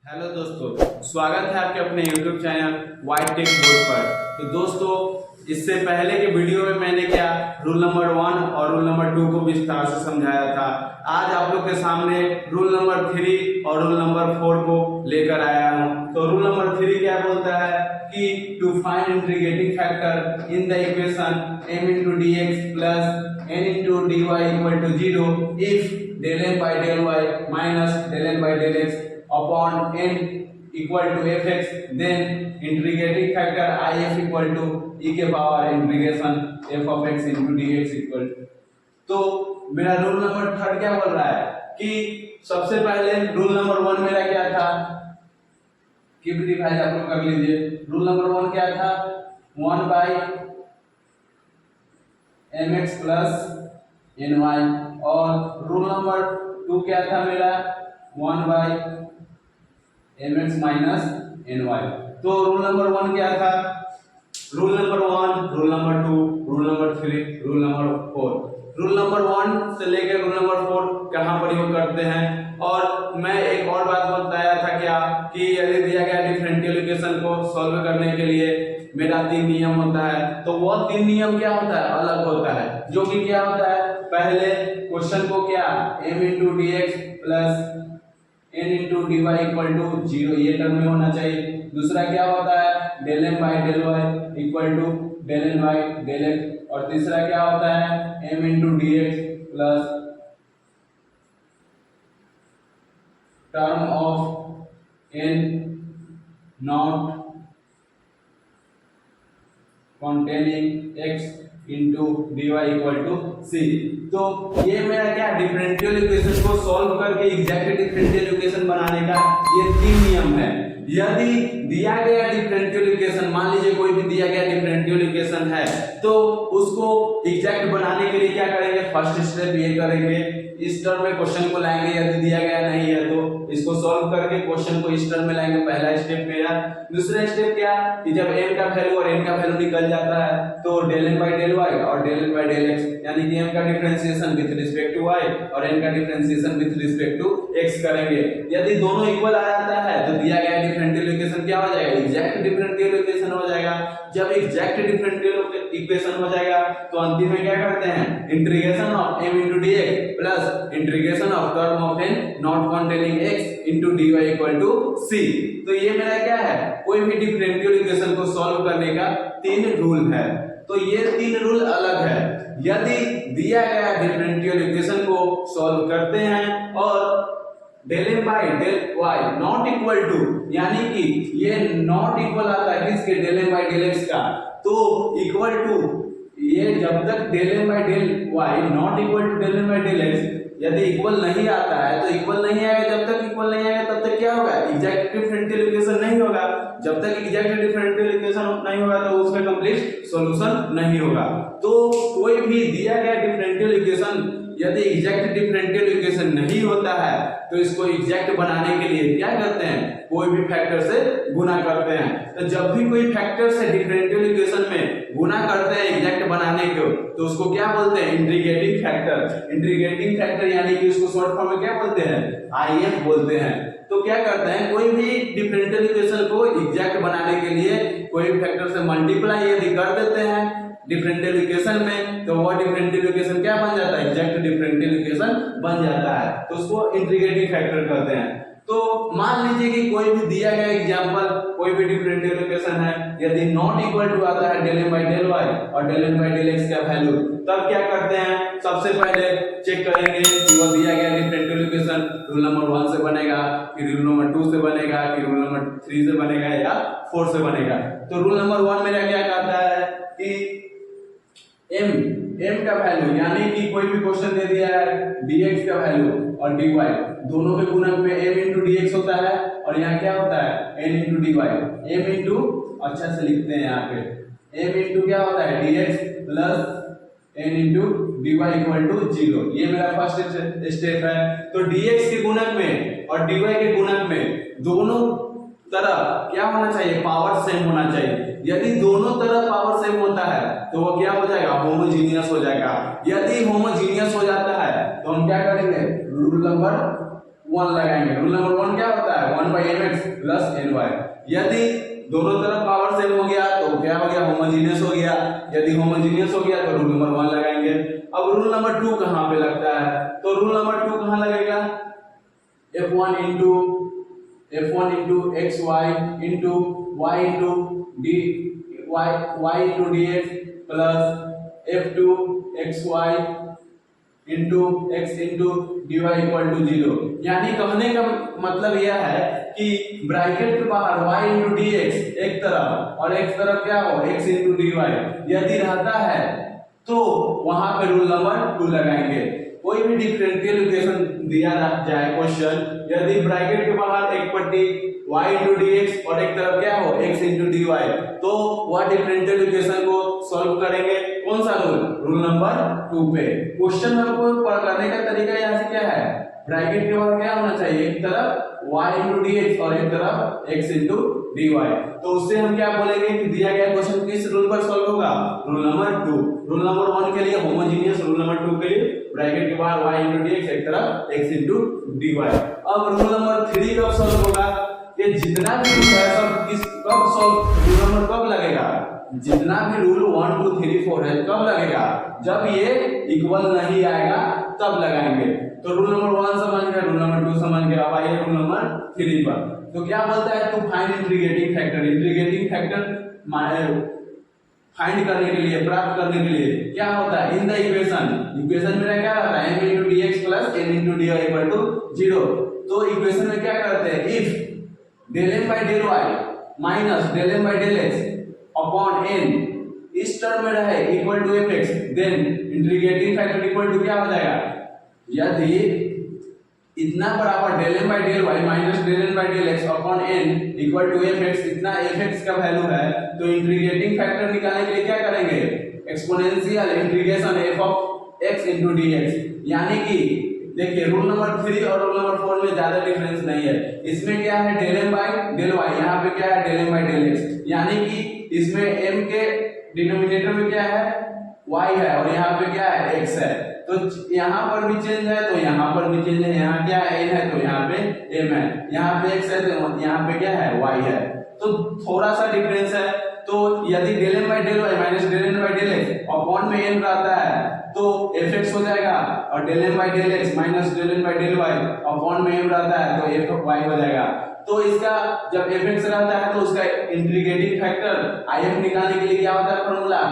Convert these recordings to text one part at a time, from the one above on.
Hello दोस्तों, स्वागत है आपके अपने YouTube channel White Tech Board पर। तो दोस्तों, इससे पहले के वीडियो में मैंने क्या रूल नंबर 1 और रूल नंबर 2 को विस्तार से समझाया था। आज आप लोग के सामने रूल नंबर 3 और रूल नंबर 4 को लेकर आया हूँ। तो रूल नंबर 3 क्या बोलता है कि to find integrating factor in the equation m into dx plus n into dy equal to 0 if del m by del y minus del n by del x upon n equal to fx, then integrating factor if equal to e के power integration f of x into dx equal to। तो मेरा rule number 3 क्या बोल रहा है कि सबसे पहले रूल नंबर 1 मेरा क्या था कि रिवाइज आप लोग कर लीजिए। रूल नंबर 1 क्या था 1 by mx plus ny, और रूल नंबर 2 क्या था मेरा 1 by mx minus ny। तो रूल नंबर 1 क्या था, rule number 1, rule number 2, rule number 3, rule number 4। Rule number 1 से लेकर रूल नंबर 4 कहाँ प्रयोग करते हैं। और मैं एक और बात बताया था क्या कि यदि दिया गया डिफरेंशियल इक्वेशन को सॉल्व करने के लिए मेरा 3 नियम होता है, तो वह 3 नियम क्या होता है, अलग होता है। जो कि क्या होता है, पहले क्वेश्चन को क्या m into dx plus n into dy equal to 0 ये टर्म में होना चाहिए। दूसरा क्या होता है del m by del y equal to del n by del x, और तीसरा क्या होता है m into dx plus term of n not containing x into dy equal to c। तो ये मेरा क्या डिफरेंशियल इक्वेशन को सॉल्व करके एग्जैक्ट डिफरेंशियल इक्वेशन बनाने का ये 3 नियम है। यदि दिया गया डिफरेंशियल इक्वेशन, मान लीजिए कोई भी दिया गया डिफरेंशियल इक्वेशन है, तो उसको एग्जैक्ट बनाने के लिए क्या करेंगे, फर्स्ट स्टेप ये करेंगे, इस टर्म में क्वेश्चन को लाएंगे। यदि दिया गया नहीं है तो इसको सॉल्व करके क्वेश्चन को इस टर्म में लाएंगे, पहला स्टेप मेरा। दूसरा स्टेप क्या कि जब m का वैल्यू और n का वैल्यू निकल जाता है तो del m by del y और del n by del x, यानी कि m का differentiation with respect to y और n का differentiation with respect to x करेंगे। यदि दोनों इक्वल आ जाता है तो दिया गया डिफरेंशियल इक्वेशन क्या हो जाएगा, एग्जैक्ट डिफरेंशियल इक्वेशन हो जाएगा। जब एग्जैक्ट डिफरेंशियल इक्वेशन हो जाएगा तो अंतिम में क्या करते हैं, integration of m into dx plus integration of term of n not containing x into dy equal to c। तो ये मेरा क्या है, कोई भी डिफरेंशियल इक्वेशन को सॉल्व करने का 3 रूल है। तो ये 3 रूल अलग है। यदि दिया गया डिफरेंशियल इक्वेशन को सॉल्व करते हैं और del m by del y not equal to, यानी कि ये नॉट इक्वल आता है किसके, del m by del x का, तो इक्वल टू ये जब तक del m by del y not equal to del m by del x यदि इक्वल नहीं आता है तो इक्वल नहीं आएगा। जब तक इक्वल नहीं आएगा तब तक क्या होगा, एग्जैक्ट डिफरेंशियल इक्वेशन नहीं होगा। जब तक एग्जैक्ट डिफरेंशियल इक्वेशन नहीं होगा तो उसका कंप्लीट सॉल्यूशन नहीं होगा। तो कोई भी दिया गया डिफरेंशियल इक्वेशन यदि एग्जैक्ट डिफरेंशियल इक्वेशन नहीं होता है तो इसको एग्जैक्ट बनाने के लिए क्या करते हैं, कोई भी फैक्टर से गुना करते हैं। तो जब भी कोई फैक्टर से डिफरेंशियल इक्वेशन में गुना करते हैं एग्जैक्ट बनाने को, तो उसको क्या बोलते हैं, इंटीग्रेटिंग फैक्टर। इंटीग्रेटिंग फैक्टर यानी कि उसको शॉर्ट फॉर्म में क्या बोलते हैं, IF बोलते हैं। तो क्या करते हैं, कोई भी डिफरेंशियल इक्वेशन को एग्जैक्ट बनाने के लिए कोई फैक्टर से मल्टीप्लाई यदि कर देते हैं डिफरेंशियल इक्वेशन में, तो वो डिफरेंशियल इक्वेशन क्या बन जाता है, एग्जैक्ट डिफरेंशियल इक्वेशन बन जाता है। तो उसको इंटीग्रेटिंग फैक्टर कहते हैं। तो मान लीजिए कि कोई भी दिया गया एग्जांपल, कोई भी डिफरेंशियल इक्वेशन है, यदि नॉट इक्वल टू आता है del m by del y और del n by del x का वैल्यू, तब क्या करते हैं, सबसे पहले चेक करेंगे कि वो दिया गया डिफरेंशियल इक्वेशन रूल नंबर 1 से बनेगा, फिर रूल नंबर 2 से बनेगा, फिर रूल नंबर 3 से बनेगा या 4 से बनेगा। तो रूल नंबर 1 मेरा क्या कहता है कि m का वैल्यू, यानी कि कोई भी क्वेश्चन दे दिया है dx का वैल्यू और dy दोनों के गुणक में m into dx होता है और यहाँ क्या होता है n into dy। m into, अच्छा से लिखते हैं यहाँ पे, m into क्या होता है dx plus n into dy equal to 0। ये मेरा फर्स्ट स्टेप है। तो dx के गुणक में और dy के गुणक में दोनों तरफ क्या होना चाहिए, पावर सेम होना चाहिए। यदि दोनों तरफ पावर सेम होता है तो वो क्या हो जाएगा, होमोजीनियस हो जाएगा। यदि होमोजीनियस हो जाता है तो हम क्या करेंगे, रूल नंबर 1 लगाएंगे। रूल नंबर 1 क्या होता है 1/mx प्लस ny। यदि दोनों तरफ पावर सेम हो गया तो क्या हो गया होमोजेनियस हो गया। यदि होमोजेनियस हो गया तो रूल नंबर 1 लगाएंगे। अब रूल नंबर 2 कहां पे लगता है, तो रूल नंबर 2 कहां लगेगा f1 into xy into y into d y into dx plus f2 xy into x into dy equal to 0। यानी कहने का मतलब यह है कि ब्रैकेट के बाहर y into dx एक तरफ और एक तरफ क्या हो x into dy यदि रहता है तो वहां पे रूल नंबर 2 लगाएंगे। कोई भी डिफरेंशियल इक्वेशन दिया जाए क्वेश्चन, यदि ब्रैकेट के बाहर एक पट्टी y into dx और एक तरफ क्या हो x into dy, तो वह डिफरेंशियल इक्वेशन को सॉल्व करेंगे। कौन सा रूल, रूल नंबर 2 पे। क्वेश्चन हमको करने का तरीका यहाँ से क्या है, ब्रैकेट के बाहर क्या होना चाहिए, एक तरफ y into dx और एक तरफ x into dy। तो उससे हम क्या बोलेंगे कि दिया गया क्वेश्चन किस रूल पर सॉल्व होगा, रूल नंबर 2। रूल नंबर 1 के लिए होमोजेनियस, रूल नंबर 2 के लिए ब्रैकेट के बाहर y into dx एक तरफ x into dy। अब रूल नंबर 3 कब सॉल्व होगा, ये जितना भी रूल है सब किस कब सॉल्व, रूल नंबर कब लगेगा, जितना भी रूल 1 2 3 4 है कब लगेगा, जब ये इक्वल नहीं आएगा तब लगाएंगे। तो रूल नंबर 1 समझ गए, रूल नंबर 2 समझ गए। अब आइए रूल नंबर 3 पर। तो क्या बोलता है, to find integrating factor. Integrating factor find करने के लिए, प्राप्त करने के लिए क्या होता है, इन द इक्वेशन मेरा क्या रहता है m into dx plus n into dy equal to 0। तो इक्वेशन में क्या करते हैं, if del m by del y minus del m by del x upon n इस टर्म में रहे equal to fx, then integrating factor equal to क्या हो जाएगा, यदि इतना बराबर del m by del y minus del n by del x upon n equal to fx, इतना fx का वैल्यू है, तो इंटीग्रेटिंग फैक्टर निकालने के लिए क्या करेंगे, exponential integration f of x into dx। यानी कि देखिए रूल नंबर 3 और रूल नंबर 4 में ज्यादा डिफरेंस नहीं है। इसमें क्या है del m by del y, यहाँ पे क्या है del m by del x। यानी कि इसमें m के डिनोमिनेटर में क्या है y है और यहाँ पे क्या है x है। तो यहाँ पर भी चेंज है तो यहाँ पर भी चेंज है, यहाँ क्या है n है तो यहाँ पे m है, यहाँ पे x है तो यहाँ पे क्या है y है। तो थोड़ा सा डिफरेंस है। तो यदि del m by del y minus del n by del x upon में n रहता है तो fx हो जाएगा, और del m by del x minus del n by del y upon में m रहता है तो f of y हो जाएगा। तो इसका जब fx रहता है तो उसका इंटीग्रेटिंग फैक्टर if निकालने के लिए क्या होता है formula,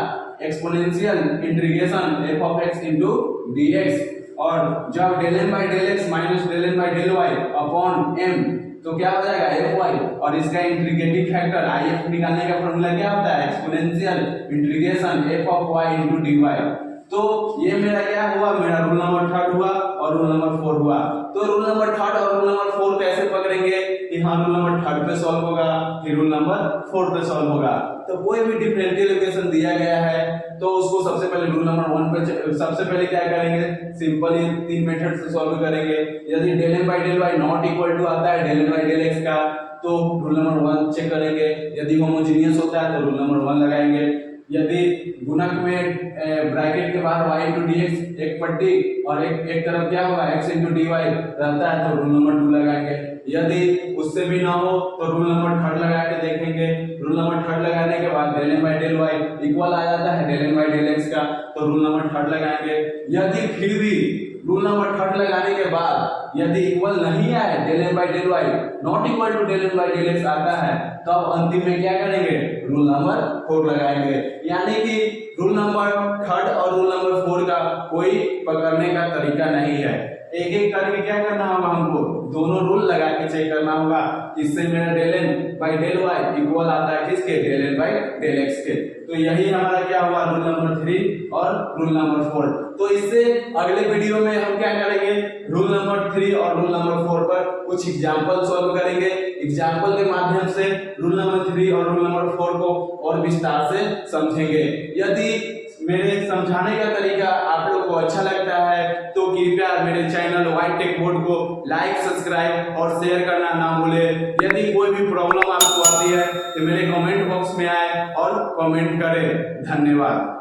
exponential integration f of x into dx। और जब del m by del x minus del n by del y upon m तो क्या हो जाएगा fy, और इसका इंटीग्रेटिंग फैक्टर if निकालने का फॉर्मूला क्या होता है, exponential integration f of y into dy। तो ये मेरा क्या हुआ, मेरा रूल नंबर 3 हुआ और रूल नंबर 4 हुआ। तो रूल नंबर 3 और रूल नंबर 4 कैसे पकड़ेंगे कि हाँ रूल नंबर 3 पे सॉल्व होगा फिर रूल नंबर 4 पे सॉल्व होगा। तो कोई भी डिफरेंशियल इक्वेशन दिया गया है तो उसको सबसे पहले रूल नंबर 1 पे सबसे पहले क्या करेंगे, सिंपल ये 3 मेथड से सॉल्व करेंगे। यदि del m by del y not equal to आता है del n by del x का तो रूल नंबर 1 चेक करेंगे। यदि होमोजेनियस होता है तो रूल नंबर 1 लगाएंगे। यदि गुणक में ब्रैकेट के बाहर y into dx एक पट्टी और एक तरफ क्या होगा x into dy रहता है तो रूल नंबर 2 लगाएंगे। यदि उससे भी ना हो तो रूल नंबर 3 लगा के देखेंगे। रूल नंबर 3 लगाने के बाद del m by del y equal आ जाता है del n by del x का तो रूल नंबर 3 लगाएंगे। यदि फिर भी रूल नंबर 3 लगाने के बाद यदि इक्वल नहीं आए del m by del y not equal to del n by del x आता है तब अंतिम में क्या करेंगे, रूल नंबर 4 लगाएंगे। यानी कि रूल नंबर 3 और रूल नंबर 4 का कोई पकड़ने का तरीका नहीं है। एक एक करके क्या करना होगा, हमको दोनों रूल लगा के चेक करना होगा। इससे मेरा del n by del y equal आता है किसके, del n by del x के। तो यही हमारा क्या हुआ, रूल नंबर 3 और रूल नंबर 4। तो इससे अगले वीडियो में हम क्या करेंगे, रूल नंबर 3 और रूल नंबर 4 पर कुछ एग्जांपल सॉल्व करेंगे। एग्जांपल के माध्यम से रूल नंबर 3 और रूल नंबर 4 को और विस्तार से समझेंगे। यदि मेरे समझाने का तरीका आप लोग को अच्छा लगता है तो कृपया मेरे चैनल वाइट टेक बोर्ड को लाइक, सब्सक्राइब और शेयर करना ना भूलें। यदि कोई भी प्रॉब्लम आपको आती है तो मेरे कमेंट बॉक्स में आए और कमेंट करें। धन्यवाद।